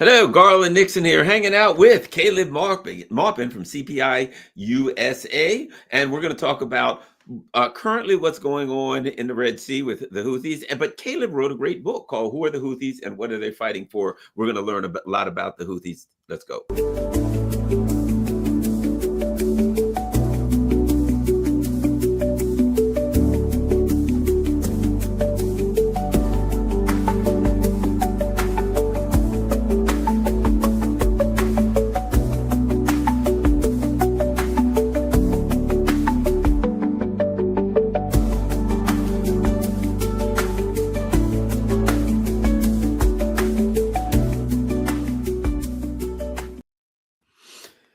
Hello, Garland Nixon here, hanging out with Caleb Maupin from CPI USA, and we're going to talk about currently what's going on in the Red Sea with the Houthis. But Caleb wrote a great book called "Who Are the Houthis and What Are They Fighting For?" We're going to learn a lot about the Houthis. Let's go.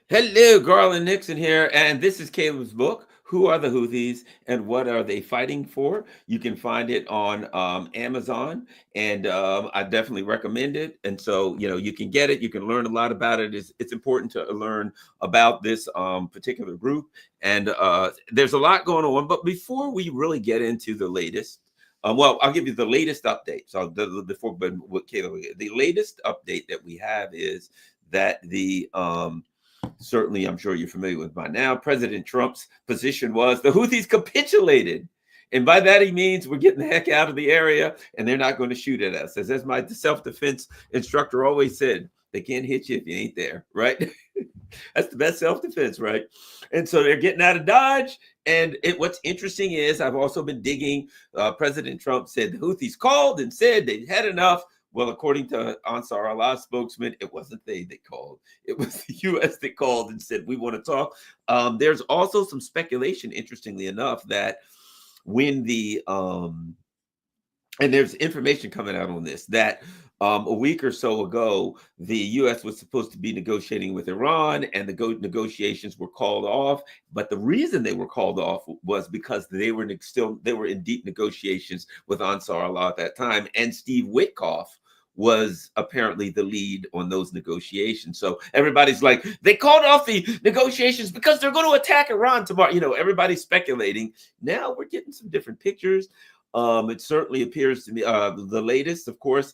Hello, Garland Nixon here, and this is Caleb's book, Who Are the Houthis and What Are They Fighting For? You can find it on Amazon, and I definitely recommend it. And so, you can get it. You can learn a lot about it. It's important to learn about this particular group, and there's a lot going on. But before we really get into the latest, well, I'll give you the latest update. So before, but what Caleb, the latest update that we have is that the certainly, I'm sure you're familiar with by now, President Trump's position was the Houthis capitulated. And by that, he means we're getting the heck out of the area and they're not going to shoot at us. As my self-defense instructor always said, they can't hit you if you ain't there, right? That's the best self-defense, right? And so they're getting out of Dodge. And what's interesting is I've also been digging. President Trump said the Houthis called and said they had enough. Well, according to Ansar Allah's spokesman, it wasn't they that called. It was the U.S. that called and said, we want to talk. There's also some speculation, interestingly enough, that when and there's information coming out on this, that a week or so ago, the U.S. was supposed to be negotiating with Iran, and the negotiations were called off. But the reason they were called off was because they were in deep negotiations with Ansar Allah at that time, and Steve Witkoff was apparently the lead on those negotiations. So everybody's like, they called off the negotiations because they're going to attack Iran tomorrow. Everybody's speculating. Now we're getting some different pictures. It certainly appears to me the latest, of course,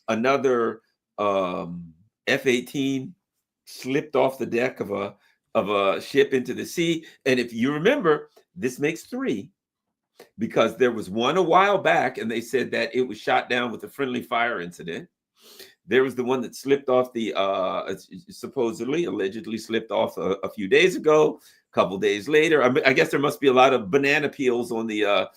another F-18 slipped off the deck of a ship into the sea. And if you remember, this makes three, because there was one a while back and they said that it was shot down with a friendly fire incident. There was the one that slipped off allegedly slipped off a few days ago. A couple days later, I guess there must be a lot of banana peels on the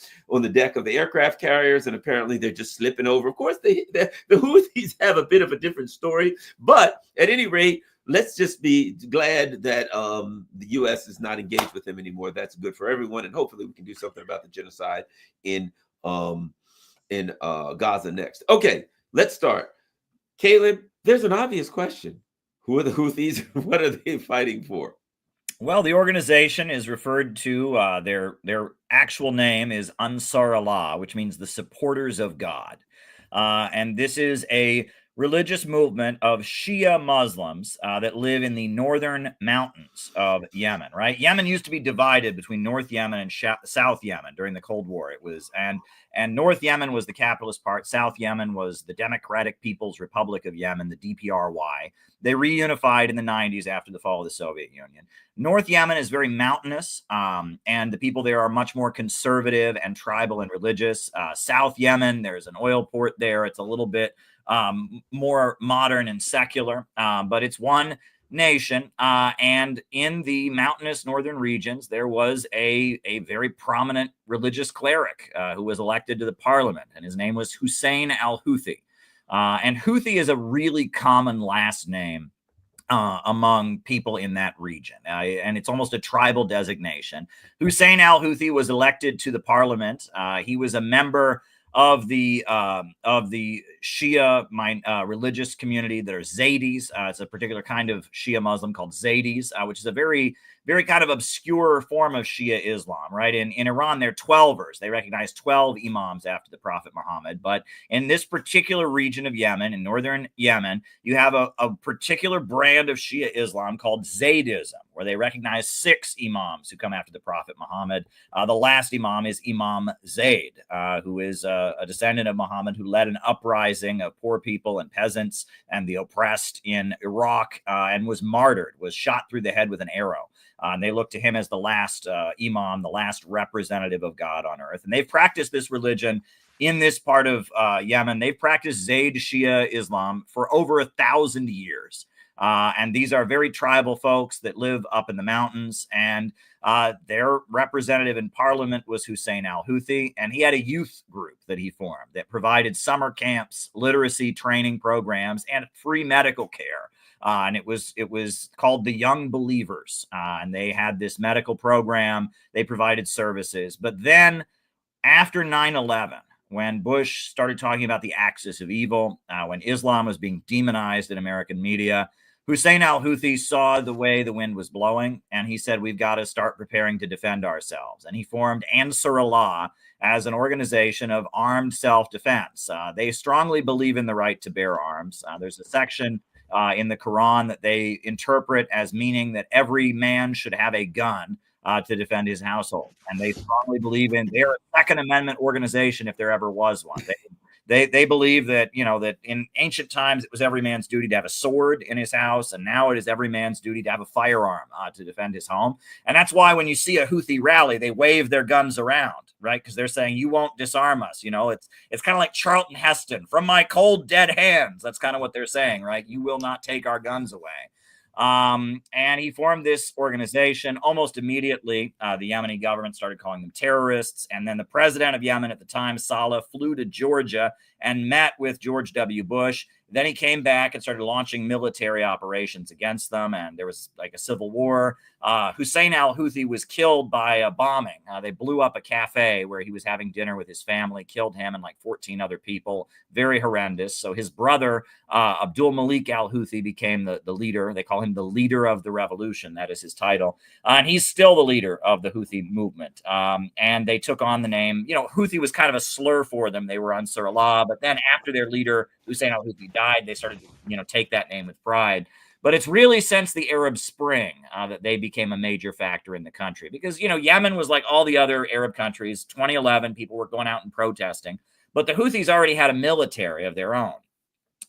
deck of the aircraft carriers, and apparently they're just slipping over. Of course, the Houthis have a bit of a different story, but at any rate, let's just be glad that the U.S. is not engaged with them anymore. That's good for everyone, and hopefully we can do something about the genocide in Gaza next. Okay, let's start. Caleb, there's an obvious question. Who are the Houthis? What are they fighting for? Well, the organization is referred to, their actual name is Ansar Allah, which means the supporters of God. And this is a religious movement of Shia Muslims that live in the northern mountains of Yemen, right? Yemen used to be divided between North Yemen and South Yemen during the Cold War. It was, and North Yemen was the capitalist part. South Yemen was the Democratic People's Republic of Yemen, the DPRY. They reunified in the 90s after the fall of the Soviet Union. North Yemen is very mountainous, and the people there are much more conservative and tribal and religious. South Yemen, there's an oil port there. It's a little bit more modern and secular, but it's one nation. And in the mountainous northern regions, there was a very prominent religious cleric who was elected to the parliament, and his name was Hussein al-Houthi. And Houthi is a really common last name among people in that region. And it's almost a tribal designation. Hussein al-Houthi was elected to the parliament. He was a member of the Shia religious community that are Zaydis. It's a particular kind of Shia Muslim called Zaydis, which is a very, very kind of obscure form of Shia Islam, right? In Iran, they're 12ers. They recognize 12 imams after the Prophet Muhammad. But in this particular region of Yemen, in northern Yemen, you have a particular brand of Shia Islam called Zaydism, where they recognize 6 imams who come after the Prophet Muhammad. The last imam is Imam Zayd, who is a descendant of Muhammad, who led an uprising of poor people and peasants and the oppressed in Iraq, and was martyred, was shot through the head with an arrow. And they look to him as the last imam, the last representative of God on earth. And they've practiced this religion in this part of Yemen. They've practiced Zayd Shia Islam for over 1,000 years. And these are very tribal folks that live up in the mountains. And their representative in parliament was Hussein al-Houthi. And he had a youth group that he formed that provided summer camps, literacy training programs, and free medical care. And it was called the Young Believers. And they had this medical program. They provided services. But then after 9/11, when Bush started talking about the axis of evil, when Islam was being demonized in American media, Hussein al-Houthi saw the way the wind was blowing, and he said, we've got to start preparing to defend ourselves. And he formed Ansar Allah as an organization of armed self-defense. They strongly believe in the right to bear arms. There's a section in the Quran that they interpret as meaning that every man should have a gun to defend his household. And they strongly believe in their Second Amendment organization, if there ever was one. They believe that, that in ancient times, it was every man's duty to have a sword in his house. And now it is every man's duty to have a firearm to defend his home. And that's why when you see a Houthi rally, they wave their guns around, right? Because they're saying, you won't disarm us. It's kind of like Charlton Heston, from my cold, dead hands. That's kind of what they're saying, right? You will not take our guns away. And he formed this organization. Almost immediately, the Yemeni government started calling them terrorists. And then the president of Yemen at the time, Saleh, flew to Georgia and met with George W. Bush. Then he came back and started launching military operations against them. And there was like a civil war. Hussein al-Houthi was killed by a bombing. They blew up a cafe where he was having dinner with his family, killed him and like 14 other people. Very horrendous. So his brother, Abdul Malik al-Houthi, became the leader. They call him the leader of the revolution. That is his title. And he's still the leader of the Houthi movement. And they took on the name, Houthi was kind of a slur for them. They were Ansar Allah. But then after their leader, Hussein al-Houthi, died, they started to, take that name with pride. But it's really since the Arab Spring that they became a major factor in the country. Because, Yemen was like all the other Arab countries. 2011, people were going out and protesting. But the Houthis already had a military of their own.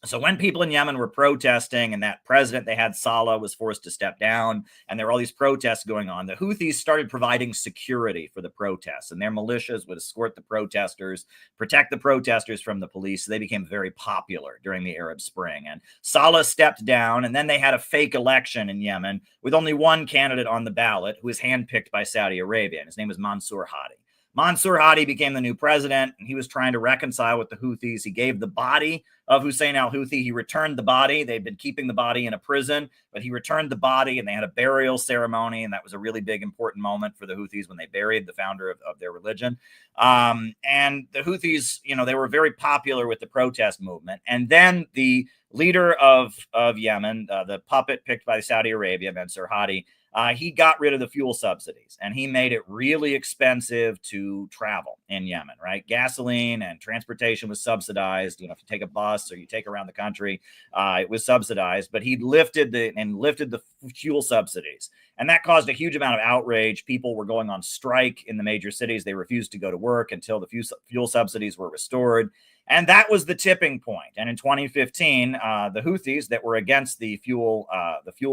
So when people in Yemen were protesting and that president they had, Saleh, was forced to step down, and there were all these protests going on, the Houthis started providing security for the protests, and their militias would escort the protesters, protect the protesters from the police. So they became very popular during the Arab Spring. And Saleh stepped down, and then they had a fake election in Yemen with only one candidate on the ballot who was handpicked by Saudi Arabia, and his name was Mansour Hadi. Mansour Hadi became the new president, and he was trying to reconcile with the Houthis. He gave the body of Hussein al-Houthi. He returned the body. They'd been keeping the body in a prison, but he returned the body, and they had a burial ceremony, and that was a really big, important moment for the Houthis when they buried the founder of their religion. And the Houthis, they were very popular with the protest movement. And then the leader of Yemen, the puppet picked by Saudi Arabia, Mansour Hadi, he got rid of the fuel subsidies, and he made it really expensive to travel in Yemen, right? Gasoline and transportation was subsidized. If you take a bus or you take around the country, it was subsidized, but he lifted the fuel subsidies. And that caused a huge amount of outrage. People were going on strike in the major cities. They refused to go to work until the fuel subsidies were restored. And that was the tipping point. And in 2015, the Houthis that were against the fuel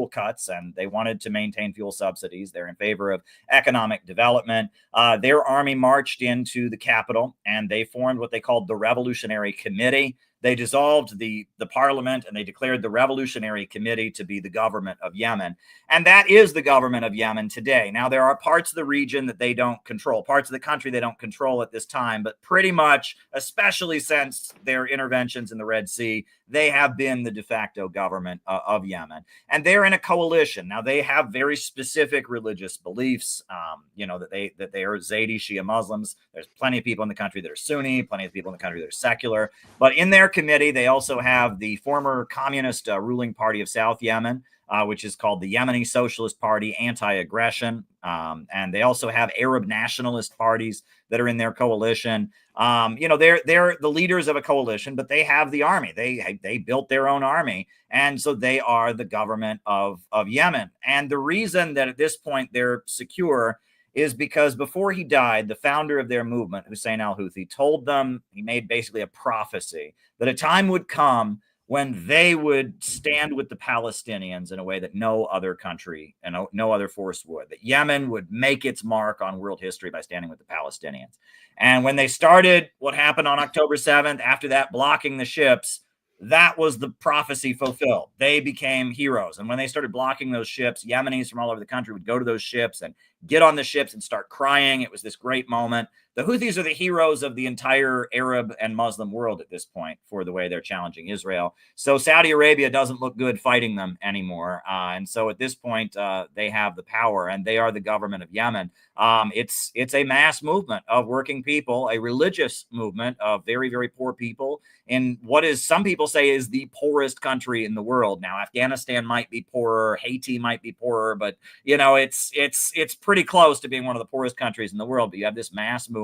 cuts, and they wanted to maintain fuel subsidies, they're in favor of economic development. Their army marched into the capital, and they formed what they called the Revolutionary Committee. They dissolved the parliament, and they declared the Revolutionary Committee to be the government of Yemen. And that is the government of Yemen today. Now, there are parts of the region that they don't control, parts of the country they don't control at this time, but pretty much, especially since their interventions in the Red Sea, they have been the de facto government of Yemen. And they're in a coalition. Now, they have very specific religious beliefs, that they are Zaydi Shia Muslims. There's plenty of people in the country that are Sunni, plenty of people in the country that are secular. But in their committee, they also have the former communist ruling party of South Yemen, which is called the Yemeni Socialist Party Anti-Aggression. And they also have Arab nationalist parties that are in their coalition. They're the leaders of a coalition, but they have the army. They built their own army, and so they are the government of Yemen. And the reason that at this point they're secure is because before he died, the founder of their movement, Hussein al-Houthi, told them, he made basically a prophecy that a time would come when they would stand with the Palestinians in a way that no other country and no other force would, that Yemen would make its mark on world history by standing with the Palestinians. And when they started what happened on October 7th, after that, blocking the ships, that was the prophecy fulfilled. They became heroes. And when they started blocking those ships, Yemenis from all over the country would go to those ships and get on the ships and start crying. It was this great moment. The Houthis are the heroes of the entire Arab and Muslim world at this point for the way they're challenging Israel. So Saudi Arabia doesn't look good fighting them anymore. And so at this point, they have the power and they are the government of Yemen. It's a mass movement of working people, a religious movement of very, very poor people in what is, some people say, is the poorest country in the world. Now, Afghanistan might be poorer, Haiti might be poorer, but it's pretty close to being one of the poorest countries in the world. But you have this mass movement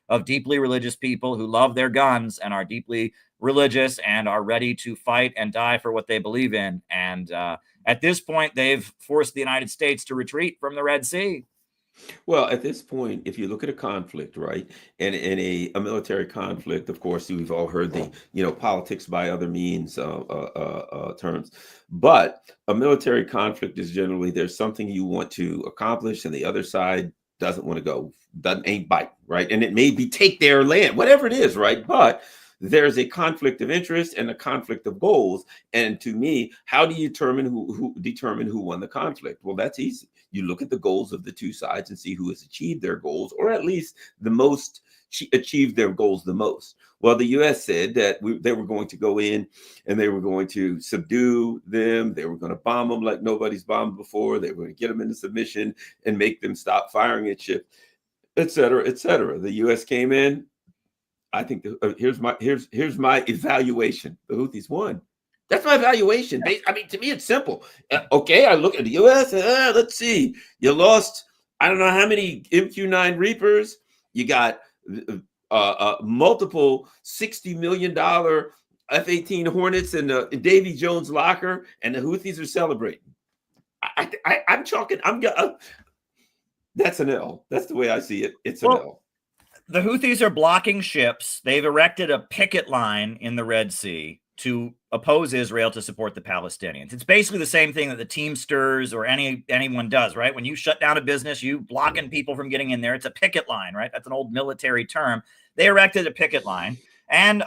of deeply religious people who love their guns and are deeply religious and are ready to fight and die for what they believe in. And at this point, they've forced the United States to retreat from the Red Sea. Well, at this point, if you look at a conflict, right, and in a military conflict, of course, we've all heard the, politics by other means terms, but a military conflict is generally there's something you want to accomplish and the other side doesn't want to go, ain't bite, right? And it may be take their land, whatever it is, right? But there's a conflict of interest and a conflict of goals. And to me, how do you determine who won the conflict? Well, that's easy. You look at the goals of the two sides and see who has achieved their goals, or at least the most achieved their goals the most. Well, the U.S. said that they were going to go in and they were going to subdue them. They were going to bomb them like nobody's bombed before. They were going to get them into submission and make them stop firing at ships, et cetera, et cetera. The U.S. came in. I think here's my evaluation. The Houthis won. That's my evaluation. I mean, to me, it's simple. Okay, I look at the U.S. Let's see. You lost, I don't know how many MQ-9 Reapers. You got multiple $60 million F-18 Hornets in the Davy Jones locker, and the Houthis are celebrating. I'm chalking. That's an L. That's the way I see it. It's an L. The Houthis are blocking ships. They've erected a picket line in the Red Sea to oppose Israel to support the Palestinians. It's basically the same thing that the Teamsters or anyone does, right? When you shut down a business, you blocking people from getting in there. It's a picket line, right? That's an old military term. They erected a picket line, and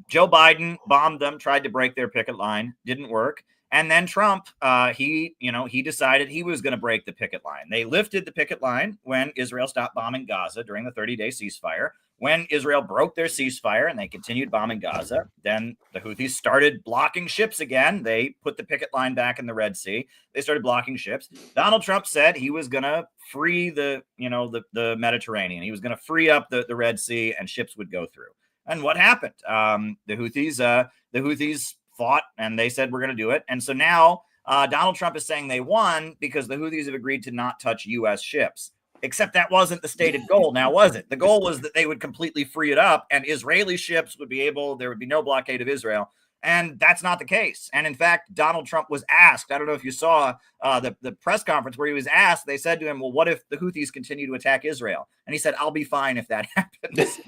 Joe Biden bombed them, tried to break their picket line, didn't work. And then Trump, he decided he was going to break the picket line. They lifted the picket line when Israel stopped bombing Gaza during the 30-day ceasefire. When Israel broke their ceasefire and they continued bombing Gaza, then the Houthis started blocking ships again. They put the picket line back in the Red Sea. They started blocking ships. Donald Trump said he was going to free the Mediterranean. He was going to free up the Red Sea and ships would go through. And what happened? The Houthis fought and they said, we're going to do it. And so now Donald Trump is saying they won because the Houthis have agreed to not touch U.S. ships. Except that wasn't the stated goal. Now, was it? The goal was that they would completely free it up and Israeli ships would be there would be no blockade of Israel. And that's not the case. And in fact, Donald Trump was asked, I don't know if you saw the press conference where he was asked, they said to him, well, what if the Houthis continue to attack Israel? And he said, I'll be fine if that happens.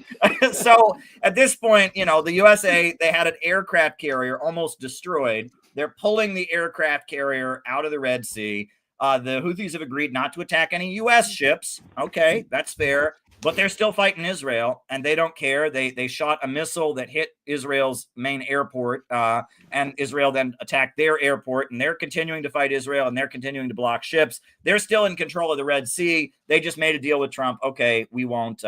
So at this point, the USA, they had an aircraft carrier almost destroyed. They're pulling the aircraft carrier out of the Red Sea. The Houthis have agreed not to attack any U.S. ships. Okay, that's fair. But they're still fighting Israel, and they don't care. They shot a missile that hit Israel's main airport, and Israel then attacked their airport, and they're continuing to fight Israel, and they're continuing to block ships. They're still in control of the Red Sea. They just made a deal with Trump. Okay, we won't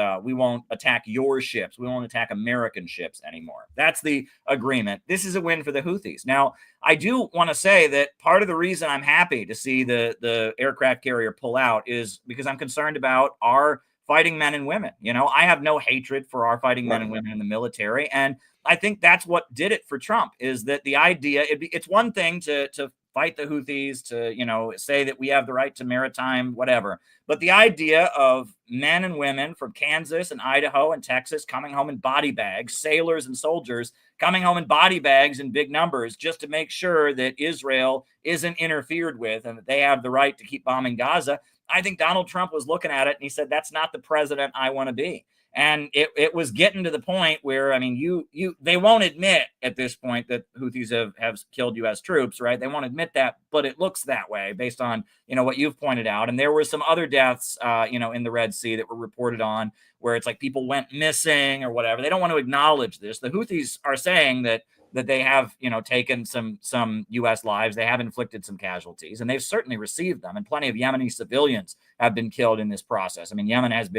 attack your ships. We won't attack American ships anymore. That's the agreement. This is a win for the Houthis. Now, I do want to say that part of the reason I'm happy to see the aircraft carrier pull out is because I'm concerned about our fighting men and women. I have no hatred for our fighting men and women in the military. And I think that's what did it for Trump, is that the idea, it's one thing to fight the Houthis, to say that we have the right to maritime whatever. But the idea of men and women from Kansas and Idaho and Texas coming home in body bags, sailors and soldiers coming home in body bags in big numbers, just to make sure that Israel isn't interfered with and that they have the right to keep bombing Gaza. I think Donald Trump was looking at it and he said, that's not the president I want to be. And it was getting to the point where, I mean, they won't admit at this point that Houthis have killed U.S. troops, right? They won't admit that, but it looks that way based on, what you've pointed out. And there were some other deaths, in the Red Sea that were reported on where it's like people went missing or whatever. They don't want to acknowledge this. The Houthis are saying that they have, taken some U.S. lives. They have inflicted some casualties, and they've certainly received them. And plenty of Yemeni civilians have been killed in this process. I mean, Yemen has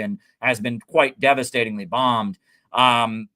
been quite devastatingly bombed. But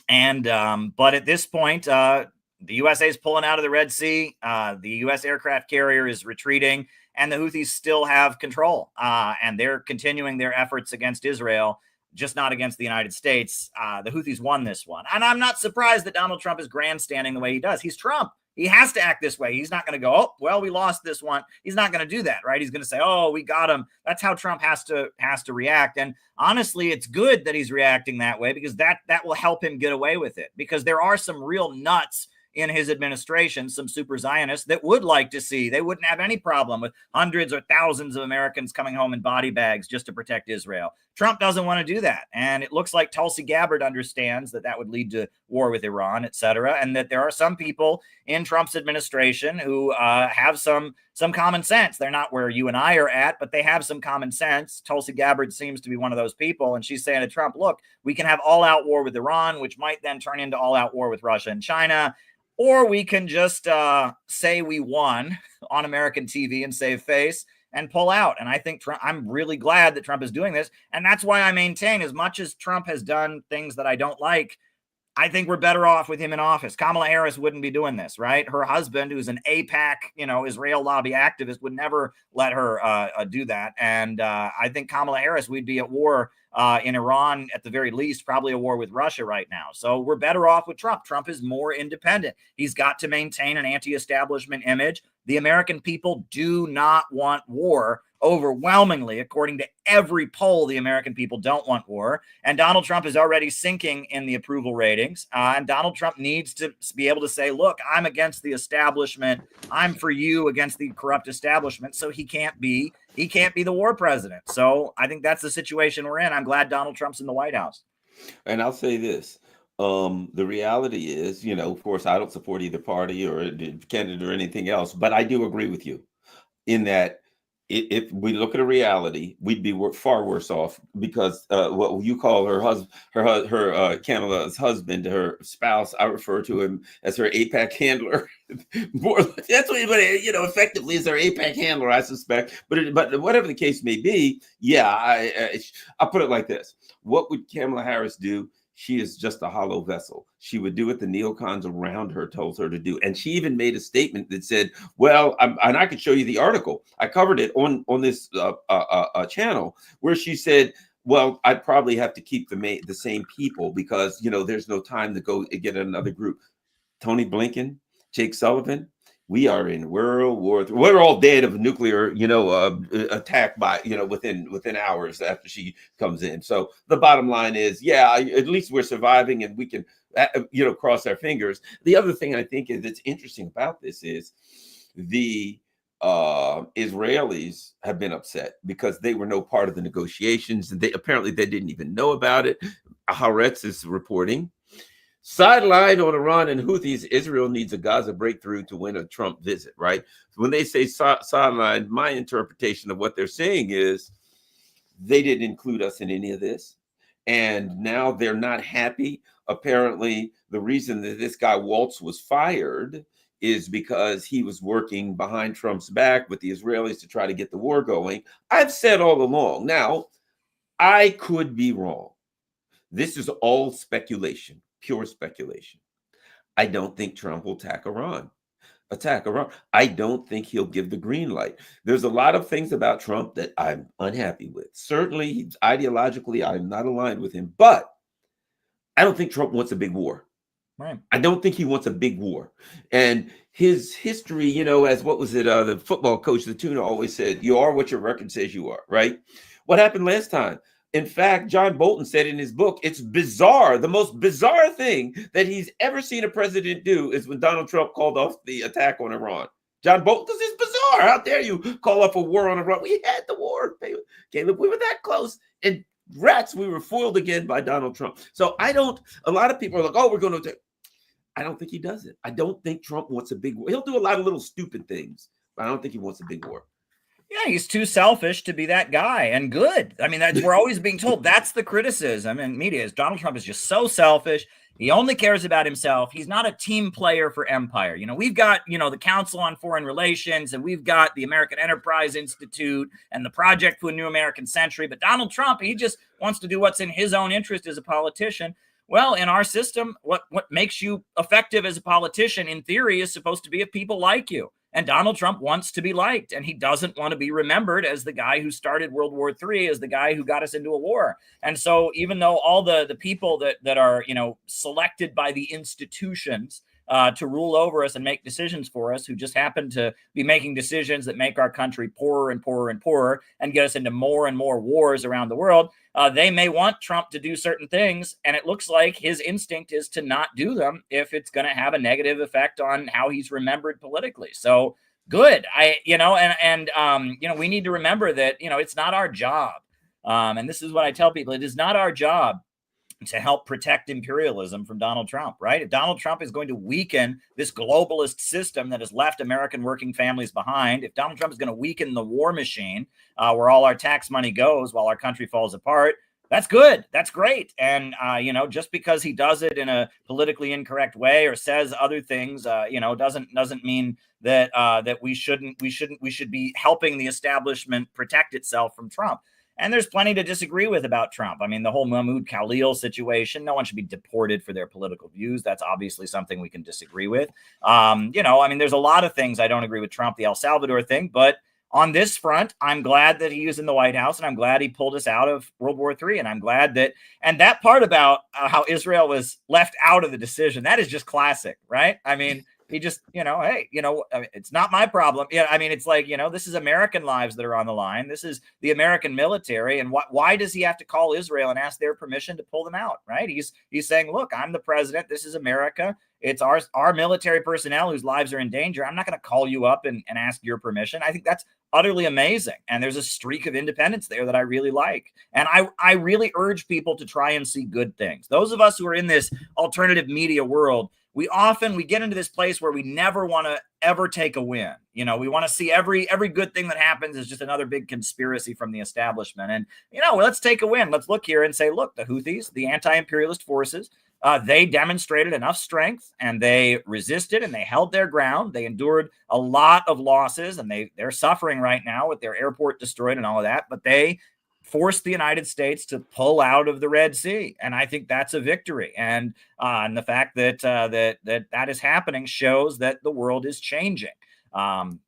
at this point, the USA is pulling out of the Red Sea. The U.S. aircraft carrier is retreating, and the Houthis still have control. And they're continuing their efforts against Israel, just not against the United States. The Houthis won this one. And I'm not surprised that Donald Trump is grandstanding the way he does. He's Trump. He has to act this way. He's not going to go, oh, well, we lost this one. He's not going to do that, right? He's going to say, oh, we got him. That's how Trump has to react. And honestly, it's good that he's reacting that way, because that will help him get away with it. Because there are some real nuts in his administration, some super Zionists that would like to see, they wouldn't have any problem with hundreds or thousands of Americans coming home in body bags just to protect Israel. Trump doesn't want to do that. And it looks like Tulsi Gabbard understands that would lead to war with Iran, et cetera, and that there are some people in Trump's administration who have some common sense. They're not where you and I are at, but they have some common sense. Tulsi Gabbard seems to be one of those people, and she's saying to Trump, look, we can have all-out war with Iran, which might then turn into all-out war with Russia and China, or we can just say we won on American TV and save face and pull out. And I think I'm really glad that Trump is doing this. And that's why I maintain, as much as Trump has done things that I don't like, I think we're better off with him in office. Kamala Harris wouldn't be doing this, right? Her husband, who's an AIPAC, Israel lobby activist, would never let her do that. And I think Kamala Harris, we'd be at war in Iran, at the very least, probably a war with Russia right now. So we're better off with Trump. Trump is more independent. He's got to maintain an anti-establishment image. The American people do not want war. Overwhelmingly, according to every poll, the American people don't want war. And Donald Trump is already sinking in the approval ratings. And Donald Trump needs to be able to say, look, I'm against the establishment. I'm for you against the corrupt establishment. So he can't be the war president. So I think that's the situation we're in. I'm glad Donald Trump's in the White House. And I'll say this. The reality is, of course, I don't support either party or candidate or anything else, but I do agree with you in that if we look at a reality, we'd be far worse off, because what you call her husband, Kamala's husband, her spouse, I refer to him as her AIPAC handler. That's what anybody, effectively is her AIPAC handler, I suspect. But whatever the case may be, yeah, I'll put it like this: what would Kamala Harris do? She is just a hollow vessel. She would do what the neocons around her told her to do. And she even made a statement that said, well, and I could show you the article. I covered it on this channel, where she said, well, I'd probably have to keep the same people because, there's no time to go get another group. Tony Blinken, Jake Sullivan, we are in World War III. We're all dead of nuclear, attack by, within hours after she comes in. So the bottom line is, yeah, at least we're surviving and we can, cross our fingers. The other thing I think that's interesting about this is the Israelis have been upset because they were no part of the negotiations, and they didn't even know about it. Haaretz is reporting. Sidelined on Iran and Houthis, Israel needs a Gaza breakthrough to win a Trump visit, right? When they say sidelined, my interpretation of what they're saying is they didn't include us in any of this. And now they're not happy. Apparently, the reason that this guy Waltz was fired is because he was working behind Trump's back with the Israelis to try to get the war going. I've said all along. Now, I could be wrong. This is all speculation. Pure speculation. I don't think Trump will attack Iran. I don't think he'll give the green light. There's a lot of things about Trump that I'm unhappy with. Certainly, ideologically, I'm not aligned with him, but I don't think Trump wants a big war. Right. I don't think he wants a big war. And his history, as what was it? The football coach, the tuna, always said, "You are what your record says you are." Right? What happened last time? In fact, John Bolton said in his book, it's bizarre. The most bizarre thing that he's ever seen a president do is when Donald Trump called off the attack on Iran. John Bolton, this is bizarre. How dare you call off a war on Iran? We had the war, Caleb. We were that close. And rats, we were foiled again by Donald Trump. So a lot of people are like, oh, we're going to. I don't think he does it. I don't think Trump wants a big war. He'll do a lot of little stupid things, but I don't think he wants a big war. Yeah, he's too selfish to be that guy, and good. I mean, we're always being told that's the criticism in media is Donald Trump is just so selfish. He only cares about himself. He's not a team player for empire. We've got, the Council on Foreign Relations, and we've got the American Enterprise Institute and the Project for a New American Century. But Donald Trump, he just wants to do what's in his own interest as a politician. Well, in our system, what makes you effective as a politician, in theory, is supposed to be if people like you. And Donald Trump wants to be liked, and he doesn't want to be remembered as the guy who started World War III, as the guy who got us into a war. And so even though all the people that are, selected by the institutions to rule over us and make decisions for us, who just happen to be making decisions that make our country poorer and poorer and poorer and get us into more and more wars around the world, they may want Trump to do certain things, and it looks like his instinct is to not do them if it's going to have a negative effect on how he's remembered politically. So good. We need to remember that, it's not our job. And this is what I tell people. It is not our job to help protect imperialism from Donald Trump, right? If Donald Trump is going to weaken this globalist system that has left American working families behind, if Donald Trump is going to weaken the war machine where all our tax money goes while our country falls apart, that's good. That's great. And, just because he does it in a politically incorrect way or says other things, doesn't mean that we should be helping the establishment protect itself from Trump. And there's plenty to disagree with about Trump. I mean, the whole Mahmoud Khalil situation, no one should be deported for their political views. That's obviously something we can disagree with. There's a lot of things I don't agree with Trump, the El Salvador thing. But on this front, I'm glad that he was in the White House, and I'm glad he pulled us out of World War III. And I'm glad that part about how Israel was left out of the decision, that is just classic, right? I mean, he just, hey, it's not my problem. Yeah, I mean, it's like, this is American lives that are on the line. This is the American military. And why does he have to call Israel and ask their permission to pull them out, right? He's saying, look, I'm the president. This is America. It's our military personnel whose lives are in danger. I'm not going to call you up and ask your permission. I think that's utterly amazing. And there's a streak of independence there that I really like. And I really urge people to try and see good things. Those of us who are in this alternative media world, we get into this place where we never want to ever take a win. We want to see every good thing that happens is just another big conspiracy from the establishment. And, let's take a win. Let's look here and say, look, the Houthis, the anti-imperialist forces, they demonstrated enough strength, and they resisted, and they held their ground. They endured a lot of losses, and they're suffering right now with their airport destroyed and all of that. But they forced the United States to pull out of the Red Sea, and I think that's a victory. And the fact that that is happening shows that the world is changing.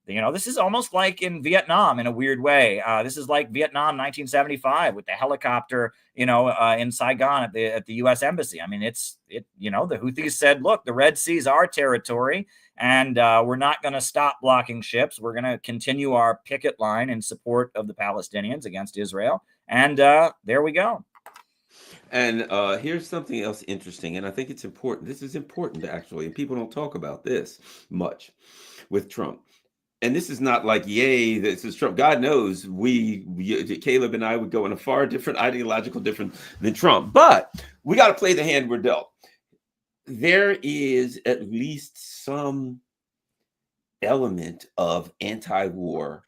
This is almost like in Vietnam in a weird way. This is like Vietnam 1975 with the helicopter, in Saigon at the U.S. Embassy. I mean, the Houthis said, look, the Red Sea is our territory, and we're not going to stop blocking ships. We're going to continue our picket line in support of the Palestinians against Israel. And there we go. And here's something else interesting, and I think it's important. This is important, actually, and people don't talk about this much with Trump. And this is not like, yay, this is Trump. God knows Caleb and I would go in a far different ideological difference than Trump. But we got to play the hand we're dealt. There is at least some element of anti-war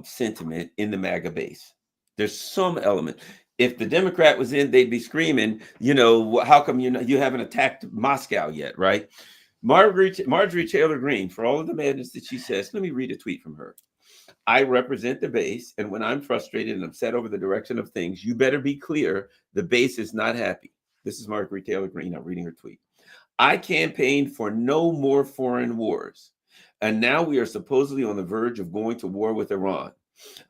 sentiment in the MAGA base. There's some element. If the Democrat was in, they'd be screaming, how come you haven't attacked Moscow yet, right? Marjorie Taylor Greene, for all of the madness that she says, let me read a tweet from her. I represent the base, and when I'm frustrated and upset over the direction of things, you better be clear the base is not happy. This is Margaret Taylor Greene. I'm reading her tweet. I campaigned for no more foreign wars, and now we are supposedly on the verge of going to war with Iran.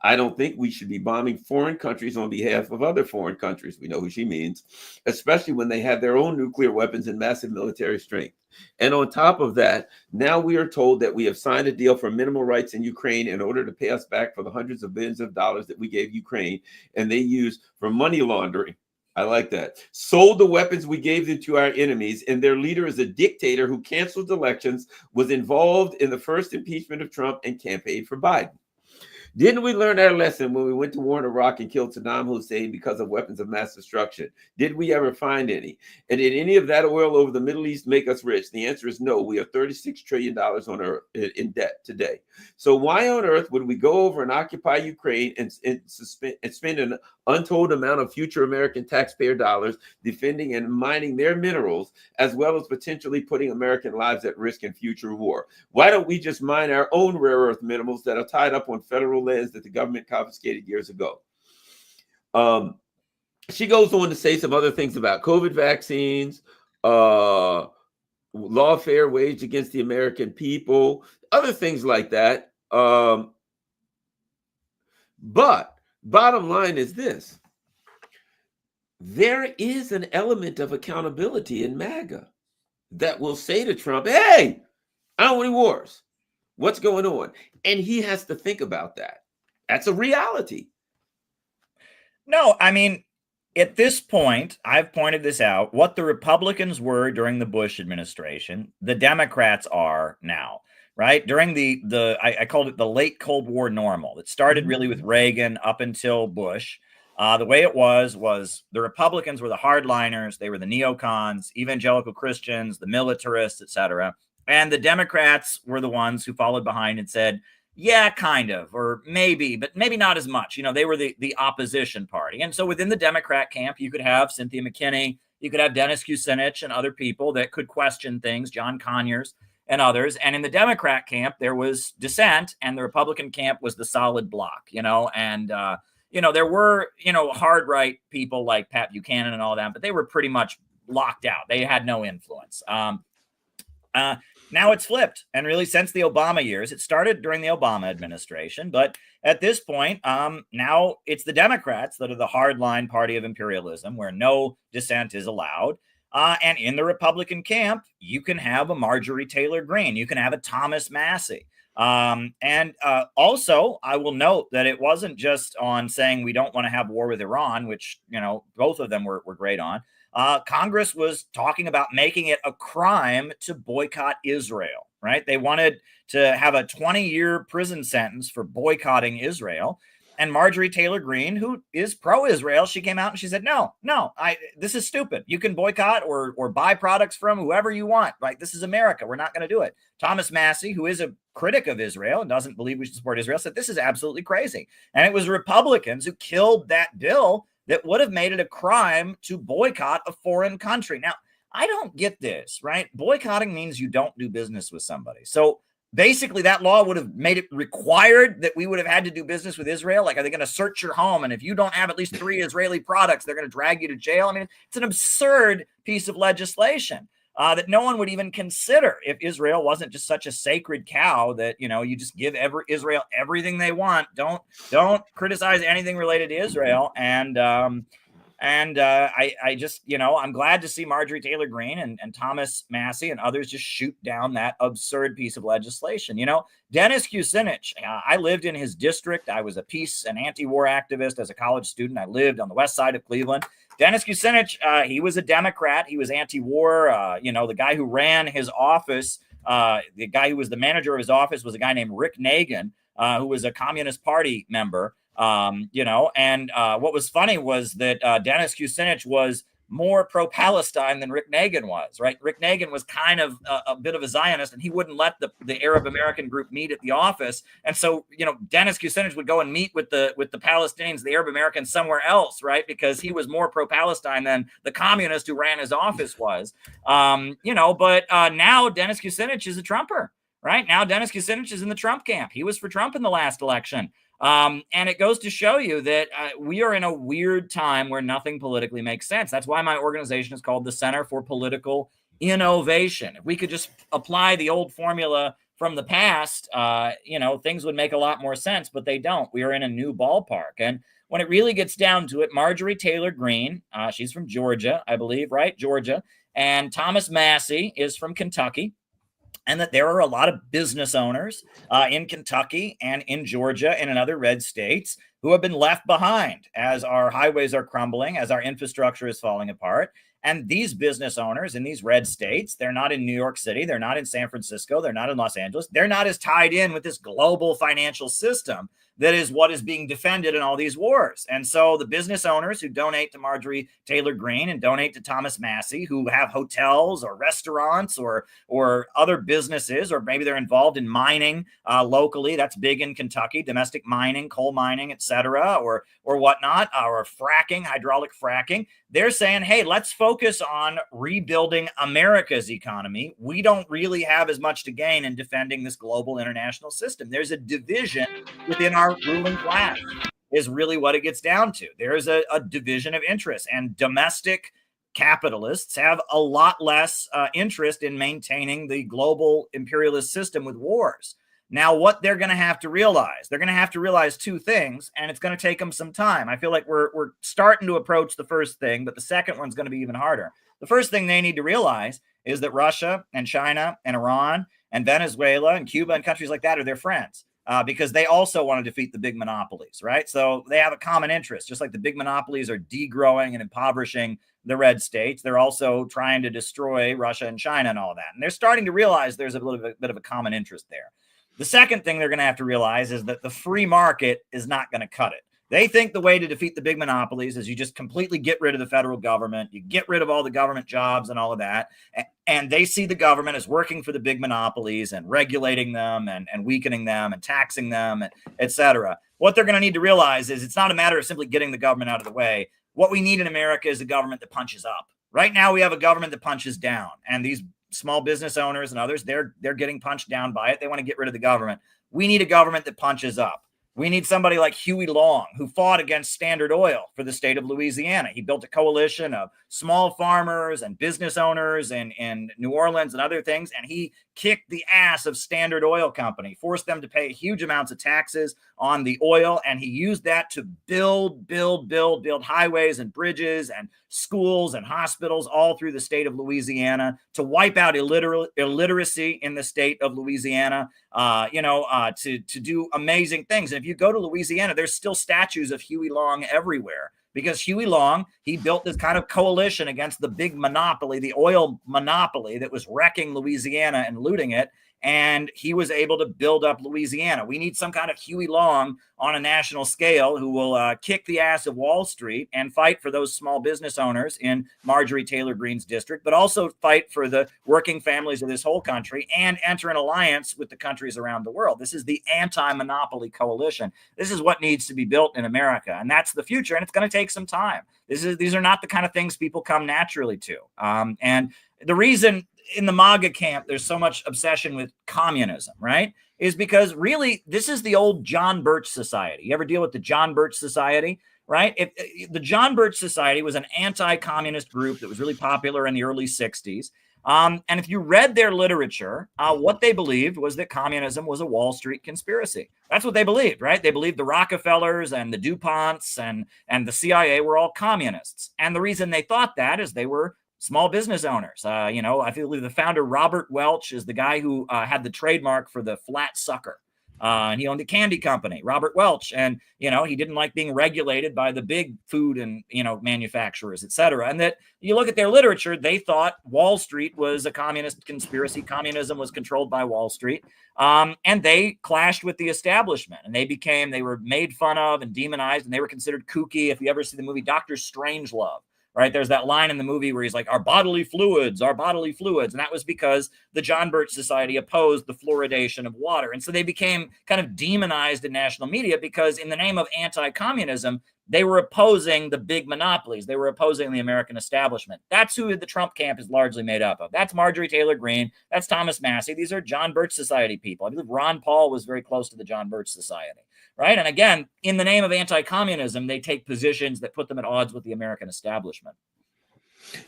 I don't think we should be bombing foreign countries on behalf of other foreign countries. We know who she means, especially when they have their own nuclear weapons and massive military strength. And on top of that, now we are told that we have signed a deal for minimal rights in Ukraine in order to pay us back for the hundreds of billions of dollars that we gave Ukraine and they use for money laundering. I like that. Sold the weapons we gave them to our enemies, and their leader is a dictator who canceled elections, was involved in the first impeachment of Trump, and campaigned for Biden. Didn't we learn our lesson when we went to war in Iraq and killed Saddam Hussein because of weapons of mass destruction? Did we ever find any? And did any of that oil over the Middle East make us rich? The answer is no. We are $36 trillion on earth in debt today. So why on earth would we go over and occupy Ukraine and spend an untold amount of future American taxpayer dollars defending and mining their minerals, as well as potentially putting American lives at risk in future war? Why don't we just mine our own rare earth minerals that are tied up on federal lands that the government confiscated years ago? She goes on to say some other things about COVID vaccines, lawfare waged against the American people, other things like that. But bottom line is this: there is an element of accountability in MAGA that will say to Trump, hey, I don't want any wars. What's going on? And he has to think about that. That's a reality. No, I mean, at this point, I've pointed this out, what the Republicans were during the Bush administration, the Democrats are now, right? During I called it the late Cold War normal. It started really with Reagan up until Bush. The way it was the Republicans were the hardliners. They were the neocons, evangelical Christians, the militarists, etc. And the Democrats were the ones who followed behind and said, yeah, kind of, or maybe, but maybe not as much. You know, they were the opposition party. And so within the Democrat camp, you could have Cynthia McKinney, you could have Dennis Kucinich and other people that could question things, John Conyers and others. And in the Democrat camp, there was dissent, and the Republican camp was the solid block, and there were, hard right people like Pat Buchanan and all that, but they were pretty much locked out. They had no influence. Now it's flipped. And really, since the Obama years, it started during the Obama administration. But at this point, now it's the Democrats that are the hardline party of imperialism, where no dissent is allowed. And in the Republican camp, you can have a Marjorie Taylor Greene. You can have a Thomas Massey. Also, I will note that it wasn't just on saying we don't want to have war with Iran, which, both of them were great on. Congress was talking about making it a crime to boycott Israel, right? They wanted to have a 20-year prison sentence for boycotting Israel. And Marjorie Taylor Greene, who is pro-Israel, she came out and she said, no, this is stupid. You can boycott or buy products from whoever you want. Right? This is America. We're not going to do it. Thomas Massey, who is a critic of Israel and doesn't believe we should support Israel, said this is absolutely crazy. And it was Republicans who killed that bill that would have made it a crime to boycott a foreign country. Now, I don't get this, right? Boycotting means you don't do business with somebody. So basically, that law would have made it required that we would have had to do business with Israel. Like, are they going to search your home? And if you don't have at least 3 Israeli products, they're going to drag you to jail. I mean, it's an absurd piece of legislation that no one would even consider if Israel wasn't just such a sacred cow that, you just give Israel everything they want. Don't criticize anything related to Israel. I just, I'm glad to see Marjorie Taylor Greene and Thomas Massey and others just shoot down that absurd piece of legislation. Dennis Kucinich, I lived in his district. I was a peace and anti-war activist as a college student. I lived on the west side of Cleveland. Dennis Kucinich, he was a Democrat. He was anti-war. The guy who ran his office, the guy who was the manager of his office was a guy named Rick Nagin, who was a Communist Party member. What was funny was that Dennis Kucinich was more pro-Palestine than Rick Nagin was, right? Rick Nagin was kind of a bit of a Zionist, and he wouldn't let the Arab American group meet at the office. And so, Dennis Kucinich would go and meet with the Palestinians, the Arab Americans somewhere else, right? Because he was more pro-Palestine than the communist who ran his office was. But now Dennis Kucinich is a Trumper, right? Now Dennis Kucinich is in the Trump camp. He was for Trump in the last election. And it goes to show you that we are in a weird time where nothing politically makes sense. That's why my organization is called the Center for Political Innovation. If we could just apply the old formula from the past, things would make a lot more sense, but they don't. We are in a new ballpark. And when it really gets down to it, Marjorie Taylor Greene, she's from Georgia, I believe, right? Georgia. And Thomas Massey is from Kentucky. And that there are a lot of business owners in Kentucky and in Georgia and in other red states who have been left behind as our highways are crumbling, as our infrastructure is falling apart. And these business owners in these red states, they're not in New York City, they're not in San Francisco, they're not in Los Angeles, they're not as tied in with this global financial system that is what is being defended in all these wars. And so the business owners who donate to Marjorie Taylor Greene and donate to Thomas Massey, who have hotels or restaurants or other businesses, or maybe they're involved in mining locally, that's big in Kentucky, domestic mining, coal mining, etc., or whatnot, or fracking, hydraulic fracking. They're saying, hey, let's focus on rebuilding America's economy. We don't really have as much to gain in defending this global international system. There's a division within our ruling class, is really what it gets down to. There's a division of interest, and domestic capitalists have a lot less interest in maintaining the global imperialist system with wars. Now, what they're going to have to realize two things, and it's going to take them some time. I feel like we're starting to approach the first thing, but the second one's going to be even harder. The first thing they need to realize is that Russia and China and Iran and Venezuela and Cuba and countries like that are their friends. Because they also want to defeat the big monopolies, right? So they have a common interest. Just like the big monopolies are degrowing and impoverishing the red states, they're also trying to destroy Russia and China and all that. And they're starting to realize there's a little bit of a common interest there. The second thing they're going to have to realize is that the free market is not going to cut it. They think the way to defeat the big monopolies is you just completely get rid of the federal government. You get rid of all the government jobs and all of that. And they see the government as working for the big monopolies and regulating them and weakening them and taxing them, et cetera. What they're going to need to realize is it's not a matter of simply getting the government out of the way. What we need in America is a government that punches up. Right now, we have a government that punches down. And these small business owners and others, they're getting punched down by it. They want to get rid of the government. We need a government that punches up. We need somebody like Huey Long, who fought against Standard Oil for the state of Louisiana. He built a coalition of small farmers and business owners in New Orleans and other things, and he kicked the ass of Standard Oil Company, forced them to pay huge amounts of taxes on the oil, and he used that to build highways and bridges and schools and hospitals all through the state of Louisiana to wipe out illiteracy in the state of Louisiana, to do amazing things. And if you go to Louisiana, there's still statues of Huey Long everywhere. Because Huey Long, he built this kind of coalition against the big monopoly, the oil monopoly that was wrecking Louisiana and looting it. And he was able to build up Louisiana. We need some kind of Huey Long on a national scale who will kick the ass of Wall Street and fight for those small business owners in Marjorie Taylor Greene's district, but also fight for the working families of this whole country and enter an alliance with the countries around the world. This is the anti-monopoly coalition. This is what needs to be built in America, and that's the future, and it's going to take some time. These are not the kind of things people come naturally to. And the reason in the MAGA camp there's so much obsession with communism, right, is because really this is the old John Birch Society. You ever deal with the John Birch Society, right? The John Birch Society was an anti-communist group that was really popular in the early 60s. And if you read their literature, what they believed was that communism was a Wall Street conspiracy. That's what they believed, right? They believed the Rockefellers and the DuPonts and the CIA were all communists. And the reason they thought that is they were small business owners. I believe the founder, Robert Welch, is the guy who had the trademark for the flat sucker. And he owned a candy company, Robert Welch. And, he didn't like being regulated by the big food and, manufacturers, et cetera. And that you look at their literature, they thought Wall Street was a communist conspiracy. Communism was controlled by Wall Street. And they clashed with the establishment, and they were made fun of and demonized, and they were considered kooky. If you ever see the movie Dr. Strangelove, right? There's that line in the movie where he's like, our bodily fluids. And that was because the John Birch Society opposed the fluoridation of water. And so they became kind of demonized in national media because in the name of anti-communism, they were opposing the big monopolies. They were opposing the American establishment. That's who the Trump camp is largely made up of. That's Marjorie Taylor Greene. That's Thomas Massey. These are John Birch Society people. I believe Ron Paul was very close to the John Birch Society. Right. And again, in the name of anti-communism, they take positions that put them at odds with the American establishment.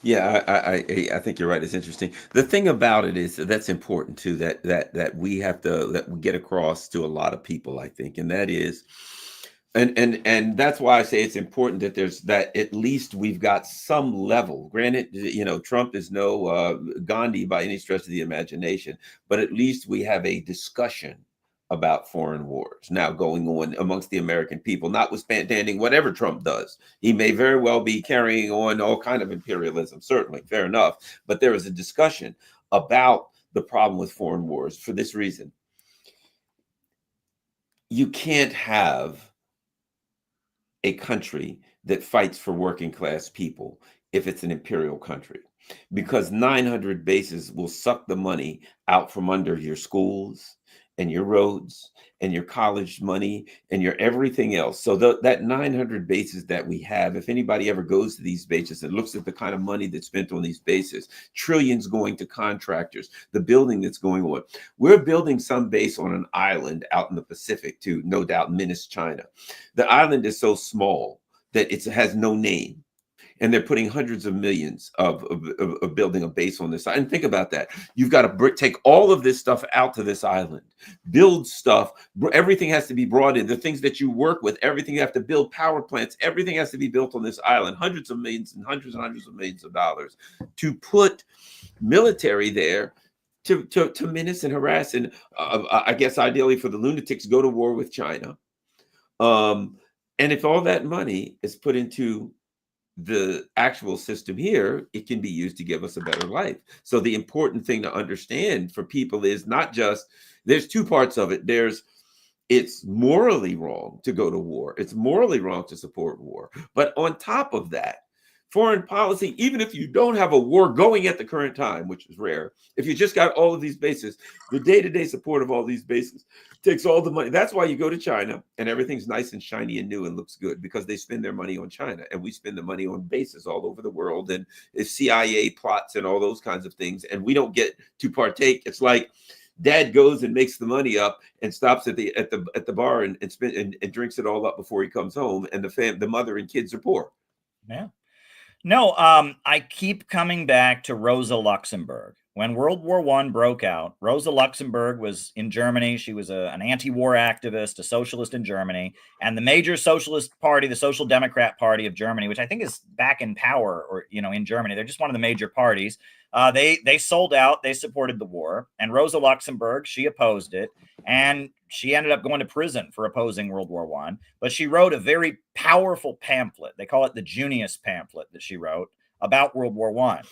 Yeah, I think you're right. It's interesting. The thing about it is that's important too. That we have to that we get across to a lot of people. I think, and that is, and that's why I say it's important that there's that at least we've got some level. Granted, Trump is no Gandhi by any stretch of the imagination, but at least we have a discussion about foreign wars now going on amongst the American people, notwithstanding whatever Trump does. He may very well be carrying on all kind of imperialism, certainly, fair enough. But there is a discussion about the problem with foreign wars for this reason. You can't have a country that fights for working class people if it's an imperial country, because 900 bases will suck the money out from under your schools and your roads and your college money and your everything else. So that 900 bases that we have, if anybody ever goes to these bases and looks at the kind of money that's spent on these bases, trillions going to contractors, the building that's going on. We're building some base on an island out in the Pacific to no doubt menace China. The island is so small that it has no name, and they're putting hundreds of millions of building a base on this. And think about that. You've got to take all of this stuff out to this island, build stuff. Everything has to be brought in. The things that you work with, everything you have to build, power plants, everything has to be built on this island. Hundreds of millions and hundreds of millions of dollars to put military there to menace and harass. And I guess ideally for the lunatics, go to war with China. And if all that money is put into the actual system here, it can be used to give us a better life. So the important thing to understand for people is not just, there's two parts of it. It's morally wrong to go to war. It's morally wrong to support war. But on top of that, foreign policy, even if you don't have a war going at the current time, which is rare, if you just got all of these bases, the day-to-day support of all these bases takes all the money. That's why you go to China and everything's nice and shiny and new and looks good, because they spend their money on China, and we spend the money on bases all over the world and CIA plots and all those kinds of things, and we don't get to partake. It's like dad goes and makes the money up and stops at the bar and drinks it all up before he comes home, and the mother and kids are poor. Yeah. No, I keep coming back to Rosa Luxemburg. When World War I broke out, Rosa Luxemburg was in Germany. She was an anti-war activist, a socialist in Germany, and the major socialist party, the Social Democrat Party of Germany, which I think is back in power, or in Germany, they're just one of the major parties. They sold out. They supported the war, and Rosa Luxemburg, she opposed it, and she ended up going to prison for opposing World War I. But she wrote a very powerful pamphlet. They call it the Junius pamphlet that she wrote about World War I.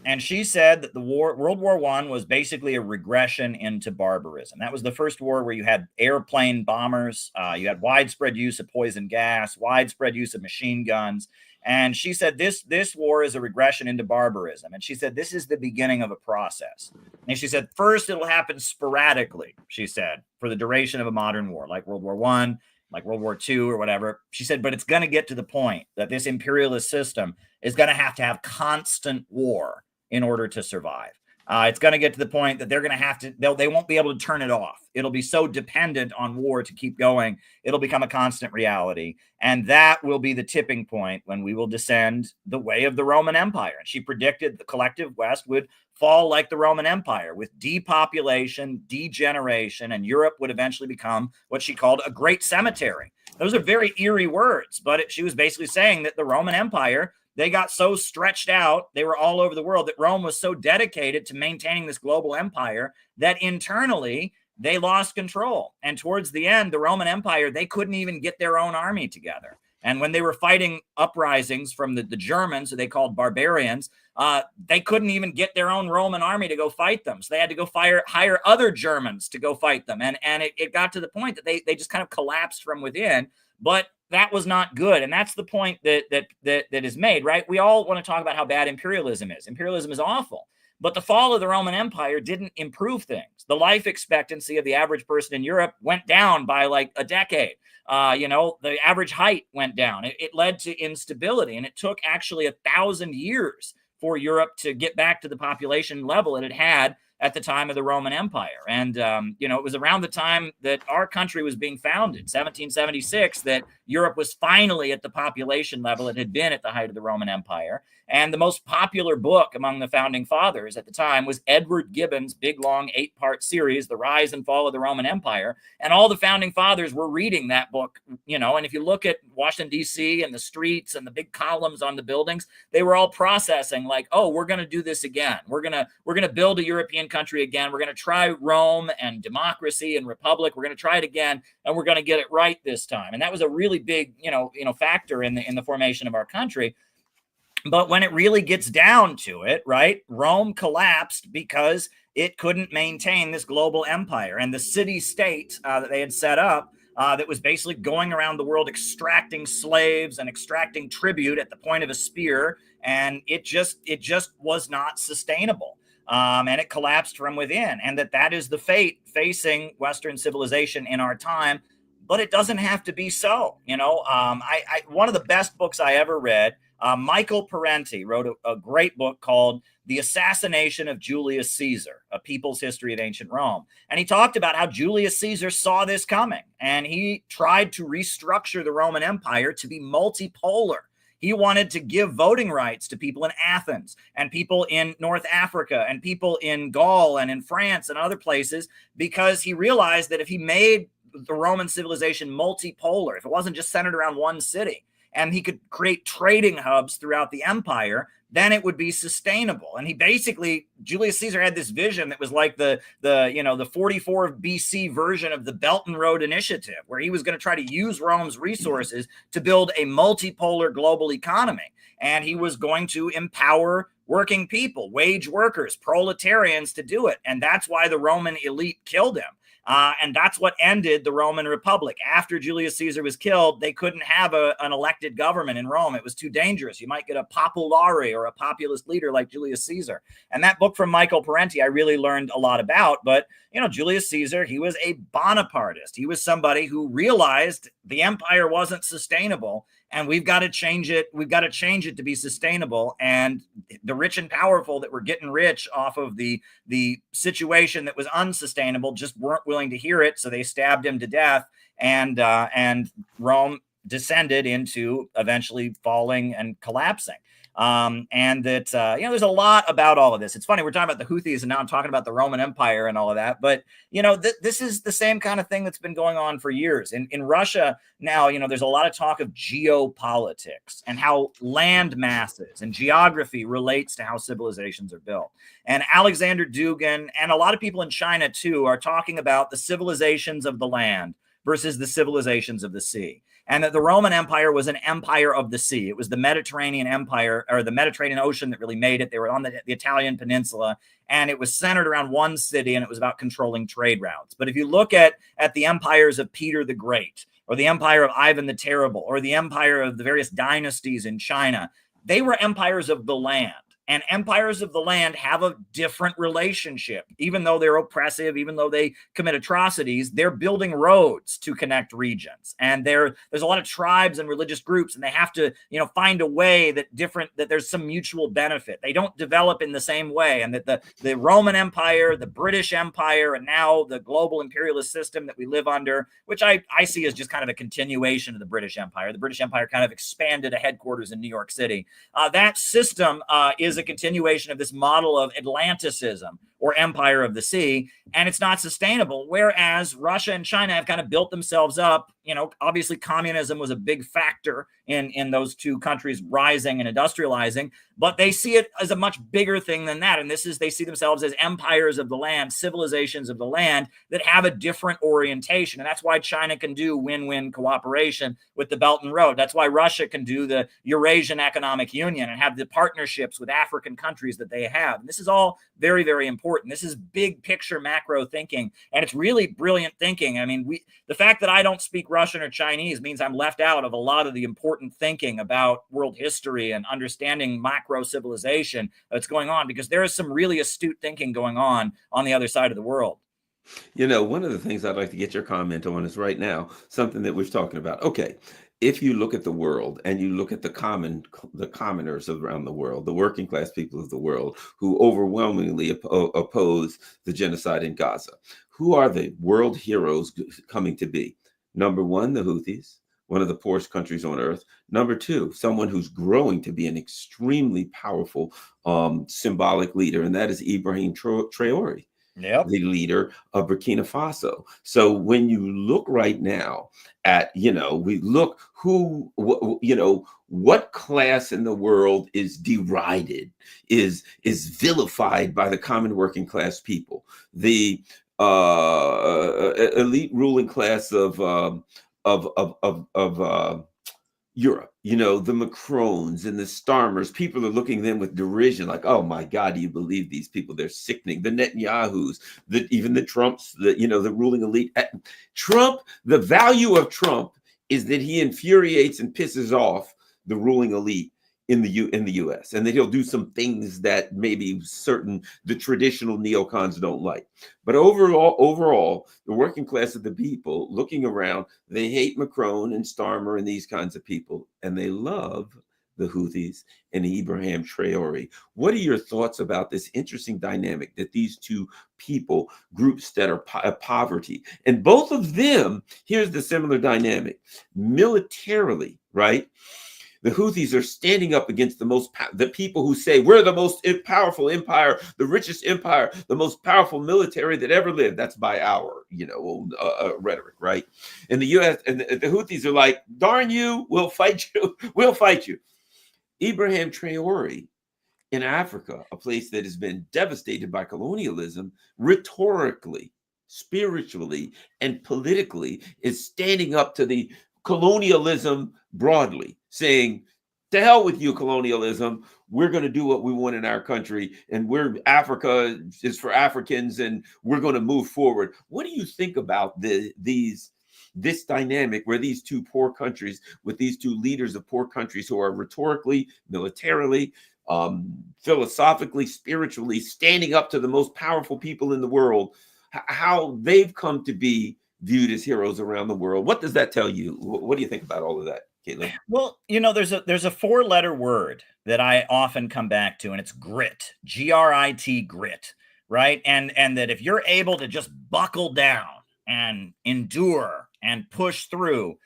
And she said that World War I was basically a regression into barbarism. That was the first war where you had airplane bombers, you had widespread use of poison gas, widespread use of machine guns. And she said this war is a regression into barbarism. And she said this is the beginning of a process. And she said first it'll happen sporadically, she said, for the duration of a modern war, like World War I, like World War II or whatever. She said, but it's going to get to the point that this imperialist system is going to have constant war in order to survive. It's going to get to the point that they're going to have to, they won't be able to turn it off. It'll be so dependent on war to keep going. It'll become a constant reality. And that will be the tipping point when we will descend the way of the Roman Empire. And she predicted the collective West would fall like the Roman Empire, with depopulation, degeneration, and Europe would eventually become what she called a great cemetery. Those are very eerie words, but she was basically saying that the Roman Empire, they got so stretched out, they were all over the world, that Rome was so dedicated to maintaining this global empire that internally they lost control. And towards the end, the Roman Empire, they couldn't even get their own army together. And when they were fighting uprisings from the Germans, who they called barbarians, they couldn't even get their own Roman army to go fight them. So they had to go hire other Germans to go fight them. And it got to the point that they just kind of collapsed from within. But that was not good. And that's the point that is made, right? We all want to talk about how bad imperialism is. Imperialism is awful. But the fall of the Roman Empire didn't improve things. The life expectancy of the average person in Europe went down by like a decade. The average height went down. It led to instability. And it took actually 1,000 years for Europe to get back to the population level it had at the time of the Roman Empire. And, it was around the time that our country was being founded, 1776, that Europe was finally at the population level it had been at the height of the Roman Empire. And the most popular book among the founding fathers at the time was Edward Gibbon's big, long 8-part series, The Rise and Fall of the Roman Empire. And all the founding fathers were reading that book, and if you look at Washington, D.C. and the streets and the big columns on the buildings, they were all processing like, oh, we're going to do this again. We're going to build a European country again. We're going to try Rome and democracy and republic. We're going to try it again, and we're going to get it right this time. And that was a really big, factor in the formation of our country. But when it really gets down to it, right, Rome collapsed because it couldn't maintain this global empire, and the city-state that they had set up that was basically going around the world extracting slaves and extracting tribute at the point of a spear, and it just was not sustainable. And it collapsed from within, and that is the fate facing Western civilization in our time. But it doesn't have to be so. One of the best books I ever read, Michael Parenti wrote a great book called The Assassination of Julius Caesar, A People's History of Ancient Rome. And he talked about how Julius Caesar saw this coming, and he tried to restructure the Roman Empire to be multipolar. He wanted to give voting rights to people in Athens and people in North Africa and people in Gaul and in France and other places, because he realized that if he made the Roman civilization multipolar, if it wasn't just centered around one city, and he could create trading hubs throughout the empire, then it would be sustainable. And Julius Caesar had this vision that was like the 44 BC version of the Belt and Road Initiative, where he was going to try to use Rome's resources to build a multipolar global economy. And he was going to empower working people, wage workers, proletarians to do it. And that's why the Roman elite killed him. And that's what ended the Roman Republic. After Julius Caesar was killed, they couldn't have an elected government in Rome. It was too dangerous. You might get a populare or a populist leader like Julius Caesar. And that book from Michael Parenti, I really learned a lot about. But, Julius Caesar, he was a Bonapartist. He was somebody who realized the empire wasn't sustainable, and we've got to change it. We've got to change it to be sustainable. And the rich and powerful that were getting rich off of the situation that was unsustainable just weren't willing to hear it. So they stabbed him to death, and Rome descended into eventually falling and collapsing. There's a lot about all of this. It's funny, we're talking about the Houthis, and now I'm talking about the Roman Empire and all of that. But, this is the same kind of thing that's been going on for years. In Russia now, there's a lot of talk of geopolitics and how land masses and geography relates to how civilizations are built. And Alexander Dugin and a lot of people in China, too, are talking about the civilizations of the land versus the civilizations of the sea. And that the Roman Empire was an empire of the sea. It was the Mediterranean Empire, or the Mediterranean Ocean, that really made it. They were on the Italian peninsula, and it was centered around one city, and it was about controlling trade routes. But if you look at the empires of Peter the Great, or the empire of Ivan the Terrible, or the empire of the various dynasties in China, they were empires of the land. And empires of the land have a different relationship. Even though they're oppressive, even though they commit atrocities, they're building roads to connect regions. And there's a lot of tribes and religious groups, and they have to, find a way that there's some mutual benefit. They don't develop in the same way. And that the Roman Empire, the British Empire, and now the global imperialist system that we live under, which I see as just kind of a continuation of the British Empire. The British Empire kind of expanded a headquarters in New York City. That system is a continuation of this model of Atlanticism, or empire of the sea, and it's not sustainable. Whereas Russia and China have kind of built themselves up. Obviously communism was a big factor in those two countries rising and industrializing, but they see it as a much bigger thing than that. And they see themselves as empires of the land, civilizations of the land that have a different orientation. And that's why China can do win-win cooperation with the Belt and Road. That's why Russia can do the Eurasian Economic Union and have the partnerships with African countries that they have. And this is all very, very important. This is big picture macro thinking, and it's really brilliant thinking. I mean, the fact that I don't speak Russian or Chinese means I'm left out of a lot of the important thinking about world history and understanding macro civilization that's going on, because there is some really astute thinking going on the other side of the world. One of the things I'd like to get your comment on is right now, something that we're talking about. Okay. If you look at the world and you look at the commoners around the world, the working class people of the world who overwhelmingly oppose the genocide in Gaza, who are the world heroes coming to be? Number one, the Houthis. one of the poorest countries on earth. Number two, someone who's growing to be an extremely powerful symbolic leader, and that is Ibrahim Traore, Yep. the leader of Burkina Faso. So when you look right now at, we look what class in the world is derided, is vilified by the common working class people, the elite ruling class of Europe, the Macrons and the Starmers. People are looking at them with derision, like, oh my God, do you believe these people? They're sickening. The Netanyahus, even the Trumps, the ruling elite. Trump, the value of Trump is that he infuriates and pisses off the ruling elite in the US, and that he'll do some things that maybe the traditional neocons don't like. But overall, the working class of the people looking around, they hate Macron and Starmer and these kinds of people, and they love the Houthis and Ibrahim Traore. What are your thoughts about this interesting dynamic that these two people, groups that are poverty, and both of them, here's the similar dynamic, militarily, right? The Houthis are standing up against the people who say we're the most powerful empire, the richest empire, the most powerful military that ever lived. That's by our, rhetoric, right? And the U.S. and the Houthis are like, darn you, we'll fight you, we'll fight you. Ibrahim Traore in Africa, a place that has been devastated by colonialism, rhetorically, spiritually, and politically, is standing up to the colonialism broadly, saying, to hell with you, colonialism. We're going to do what we want in our country, and Africa is for Africans, and we're going to move forward. What do you think about this dynamic where these two poor countries, with these two leaders of poor countries who are rhetorically, militarily, philosophically, spiritually standing up to the most powerful people in the world, how they've come to be viewed as heroes around the world? What does that tell you? What do you think about all of that, Caitlin? Well, there's a 4-letter word that I often come back to, and it's grit, Grit, grit, right? And that if you're able to just buckle down and endure and push through,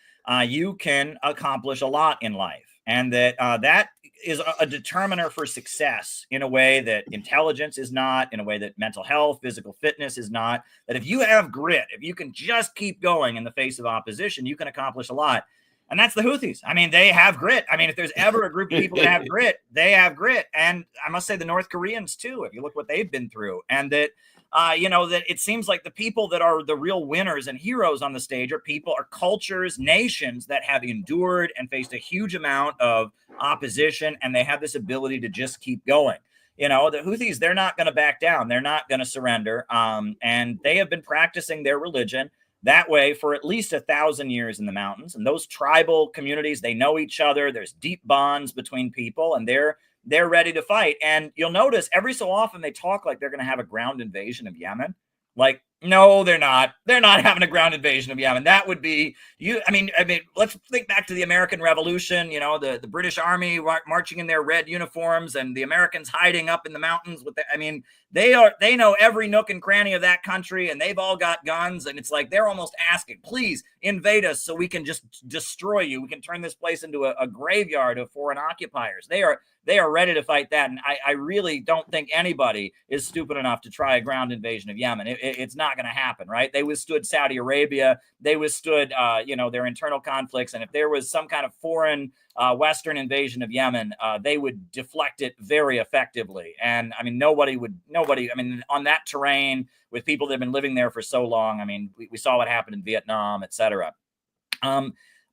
you can accomplish a lot in life. And that is a determiner for success in a way that intelligence is not, in a way that mental health, physical fitness is not. That if you have grit, if you can just keep going in the face of opposition, you can accomplish a lot. And that's the Houthis. I mean, they have grit. I mean, if there's ever a group of people that have grit, they have grit. And I must say the North Koreans too, if you look what they've been through. And that, that it seems like the people that are the real winners and heroes on the stage are cultures, nations that have endured and faced a huge amount of opposition, and they have this ability to just keep going. The Houthis, they're not going to back down. They're not going to surrender. And they have been practicing their religion that way for at least 1,000 years in the mountains. And those tribal communities, they know each other. There's deep bonds between people, and they're ready to fight. And you'll notice every so often they talk like they're going to have a ground invasion of Yemen. Like, no, they're not. They're not having a ground invasion of Yemen. That would be I mean, let's think back to the American Revolution. The British Army marching in their red uniforms, and the Americans hiding up in the mountains with they know every nook and cranny of that country, and they've all got guns, and it's like they're almost asking, please invade us so we can just destroy you. We can turn this place into a graveyard of foreign occupiers. They are ready to fight that. And I really don't think anybody is stupid enough to try a ground invasion of Yemen. It's not going to happen, right? They withstood Saudi Arabia. They withstood, their internal conflicts. And if there was some kind of foreign Western invasion of Yemen, they would deflect it very effectively. And I mean, nobody, on that terrain with people that have been living there for so long, I mean, we saw what happened in Vietnam, etc.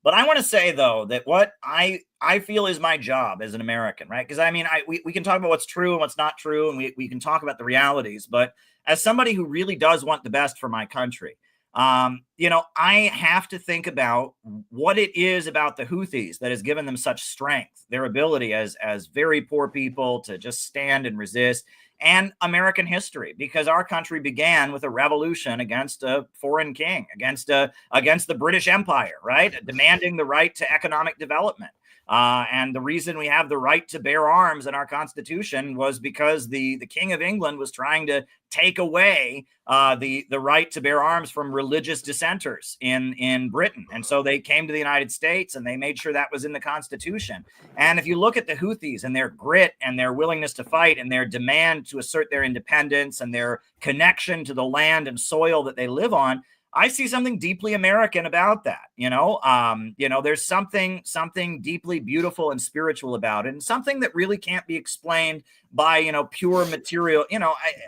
But I want to say, though, that what I feel is my job as an American, right? Because I mean, we can talk about what's true and what's not true, and we can talk about the realities. But as somebody who really does want the best for my country, I have to think about what it is about the Houthis that has given them such strength, their ability as very poor people to just stand and resist, and American history, because our country began with a revolution against a foreign king, against the British Empire, right? Demanding the right to economic development. And the reason we have the right to bear arms in our Constitution was because the King of England was trying to take away the right to bear arms from religious dissent. dissenters in Britain. And so they came to the United States and they made sure that was in the Constitution. And if you look at the Houthis and their grit and their willingness to fight and their demand to assert their independence and their connection to the land and soil that they live on, I see something deeply American about that. There's something deeply beautiful and spiritual about it, and something that really can't be explained by, pure material.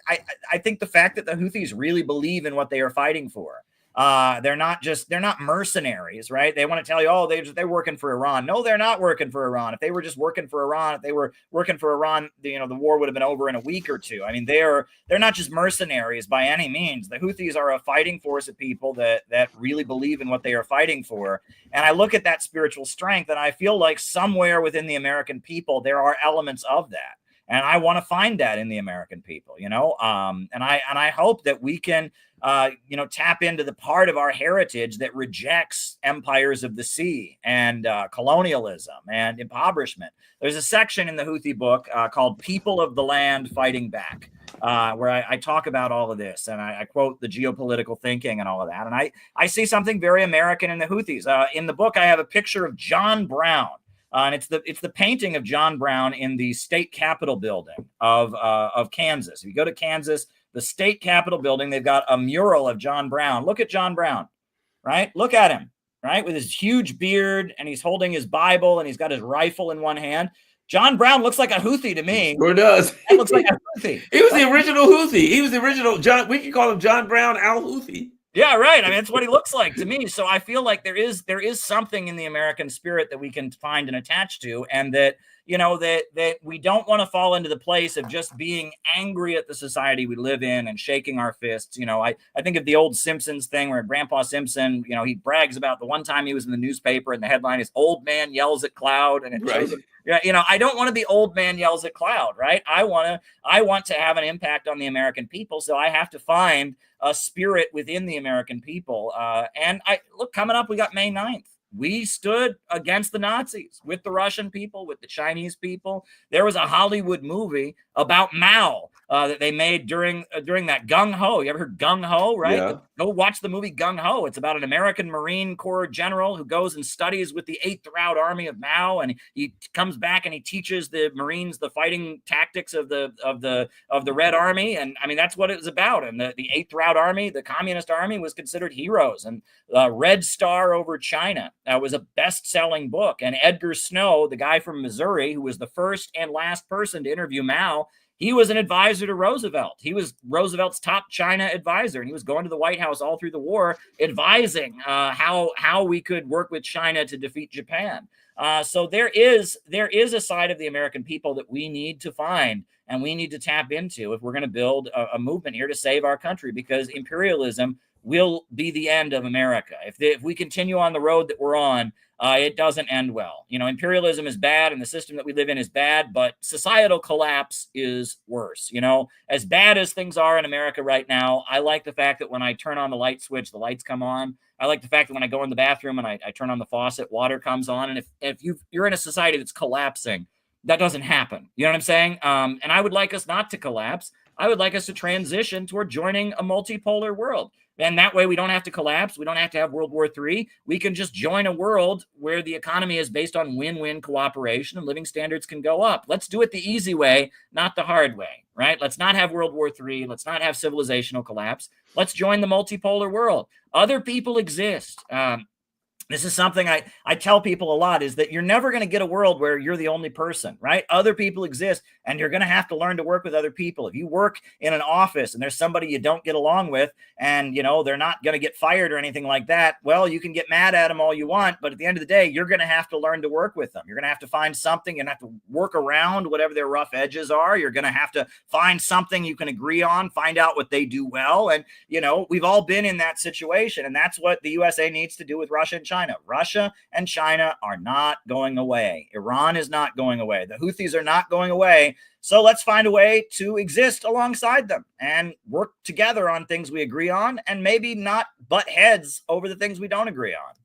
I think the fact that the Houthis really believe in what they are fighting for. They're not mercenaries, right? They want to tell you, oh, they're working for Iran. No, they're not working for Iran. If they were just working for Iran, the war would have been over in a week or two. I mean, they're not just mercenaries by any means. The Houthis are a fighting force of people that really believe in what they are fighting for. And I look at that spiritual strength, and I feel like somewhere within the American people, there are elements of that. And I want to find that in the American people, and I hope that we can, tap into the part of our heritage that rejects empires of the sea and colonialism and impoverishment. There's a section in the Houthi book called People of the Land Fighting Back, where I talk about all of this, and I quote the geopolitical thinking and all of that. And I see something very American in the Houthis. In the book, I have a picture of John Brown. And it's the painting of John Brown in the state capitol building of Kansas. If you go to Kansas, the state capitol building, they've got a mural of John Brown. Look at John Brown, right? Look at him, right? With his huge beard, and he's holding his Bible, and he's got his rifle in one hand. John Brown looks like a Houthi to me. Sure does. That looks like a Houthi. He was the original Houthi. He was the original John. We could call him John Brown al-Houthi. Yeah, right. I mean, it's what he looks like to me. So I feel like there is something in the American spirit that we can find and attach to, and that that we don't want to fall into the place of just being angry at the society we live in and shaking our fists. I think of the old Simpsons thing where Grandpa Simpson, he brags about the one time he was in the newspaper and the headline is "Old Man Yells at Cloud," and it shows him. Yeah, I don't want to be old man yells at cloud, right? I want to have an impact on the American people, so I have to find a spirit within the American people. And coming up, we got May 9th. We stood against the Nazis with the Russian people, with the Chinese people. There was a Hollywood movie about Mao that they made during that Gung Ho. You ever heard Gung Ho, right? Yeah. Go watch the movie Gung Ho. It's about an American Marine Corps general who goes and studies with the 8th Route Army of Mao, and he comes back and he teaches the Marines the fighting tactics of the Red Army. And I mean, that's what it was about. And the 8th Route Army, the Communist Army, was considered heroes. And Red Star over China was a best-selling book. And Edgar Snow, the guy from Missouri, who was the first and last person to interview Mao, he was an advisor to Roosevelt. He was Roosevelt's top China advisor, and he was going to the White House all through the war, advising how we could work with China to defeat Japan. So there is a side of the American people that we need to find and we need to tap into if we're going to build a movement here to save our country, because imperialism will be the end of America. If we continue on the road that we're on, it doesn't end well. Imperialism is bad and the system that we live in is bad, but societal collapse is worse. As bad as things are in America right now, I like the fact that when I turn on the light switch, the lights come on. I like the fact that when I go in the bathroom and I turn on the faucet, water comes on. And if you're in a society that's collapsing, that doesn't happen. You know what I'm saying? And I would like us not to collapse. I would like us to transition toward joining a multipolar world. And that way we don't have to collapse. We don't have to have World War III. We can just join a world where the economy is based on win-win cooperation and living standards can go up. Let's do it the easy way, not the hard way, right? Let's not have World War III. Let's not have civilizational collapse. Let's join the multipolar world. Other people exist. This is something I tell people a lot, is that you're never going to get a world where you're the only person, right? Other people exist, and you're going to have to learn to work with other people. If you work in an office and there's somebody you don't get along with and, they're not going to get fired or anything like that, well, you can get mad at them all you want, but at the end of the day, you're going to have to learn to work with them. You're going to have to find something. You're going to have to work around whatever their rough edges are. You're going to have to find something you can agree on, find out what they do well. And, we've all been in that situation, and that's what the USA needs to do with Russia and China. Russia and China are not going away. Iran is not going away. The Houthis are not going away. So let's find a way to exist alongside them and work together on things we agree on, and maybe not butt heads over the things we don't agree on.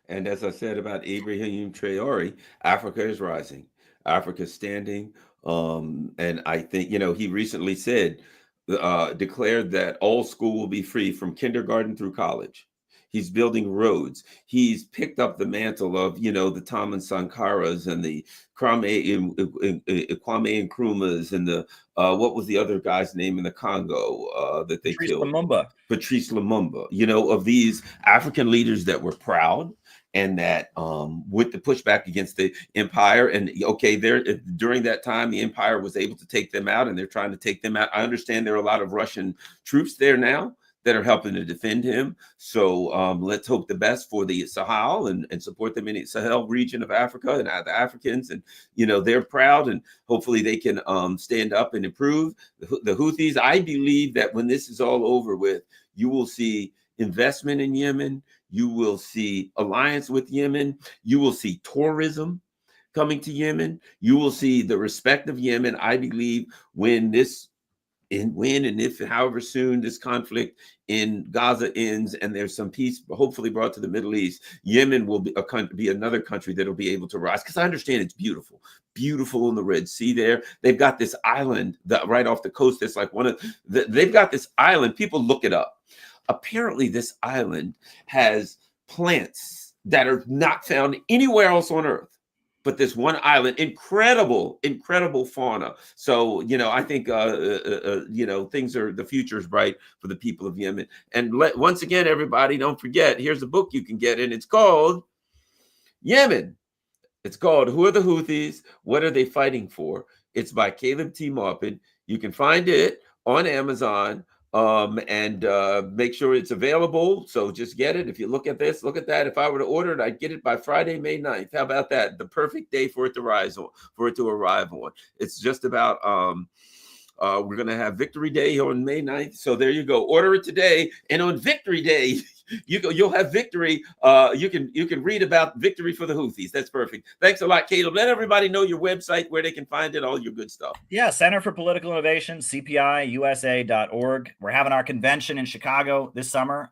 And as I said about Ibrahim Traore, Africa is rising. Africa is standing. And I think, he recently said, declared that all school will be free from kindergarten through college. He's building roads. He's picked up the mantle of, the Taman Sankaras and the Kwame Nkrumahs and the what was the other guy's name in the Congo that they Patrice killed? Lumumba. Patrice Lumumba. Of these African leaders that were proud and that with the pushback against the empire, and okay, there during that time the empire was able to take them out, and they're trying to take them out. I understand there are a lot of Russian troops there now that are helping to defend him. So let's hope the best for the Sahel and support them in the Sahel region of Africa and the Africans. And, they're proud, and hopefully they can stand up and improve. The Houthis, I believe that when this is all over with, you will see investment in Yemen. You will see alliance with Yemen. You will see tourism coming to Yemen. You will see the respect of Yemen. I believe when and if however soon this conflict in Gaza ends and there's some peace hopefully brought to the Middle East, Yemen will be another country that'll be able to rise, because I understand it's beautiful in the Red Sea there. They've got this island that right off the coast that's like they've got this island. People look it up. Apparently this island has plants that are not found anywhere else on earth but this one island. Incredible fauna. So, I think, the future is bright for the people of Yemen. And once again, everybody, don't forget, here's a book you can get, and it's called Yemen. It's called Who Are the Houthis? What Are They Fighting For? It's by Caleb T. Maupin. You can find it on Amazon. And make sure it's available. So just get it. If you look at this, look at that. If I were to order it, I'd get it by Friday, May 9th. How about that? The perfect day for it to arrive on. It's just about we're going to have Victory Day on May 9th. So there you go. Order it today. And on Victory Day, you'll have victory. You can read about victory for the Houthis. That's perfect. Thanks a lot, Caleb. Let everybody know your website, where they can find it, all your good stuff. Yeah, Center for Political Innovation, cpiusa.org. We're having our convention in Chicago this summer,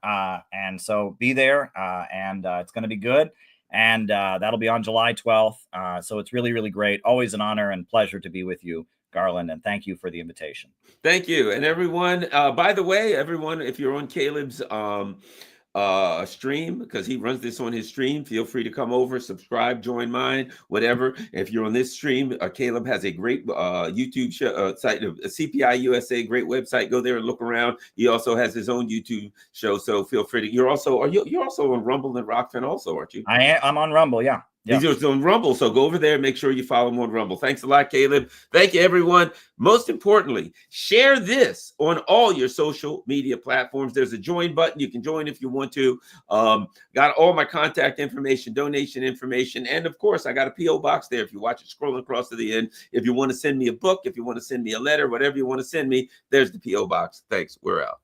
and so be there, and it's going to be good. And that'll be on July 12th. So it's really, really great. Always an honor and pleasure to be with you, Garland, and thank you for the invitation. Thank you. And everyone, by the way, if you're on Caleb's stream, because he runs this on his stream, feel free to come over, subscribe, join mine, whatever. If you're on this stream, Caleb has a great YouTube site, CPI USA, great website. Go there and look around. He also has his own YouTube show, so feel free to. You're also on Rumble and Rockfin also, aren't you? I'm on Rumble, yeah. He's just on Rumble, so go over there and make sure you follow him on Rumble. Thanks a lot, Caleb. Thank you, everyone. Most importantly, share this on all your social media platforms. There's a join button. You can join if you want to. Got all my contact information, donation information, and of course, I got a P.O. box there if you watch it scrolling across to the end. If you want to send me a book, if you want to send me a letter, whatever you want to send me, there's the P.O. box. Thanks. We're out.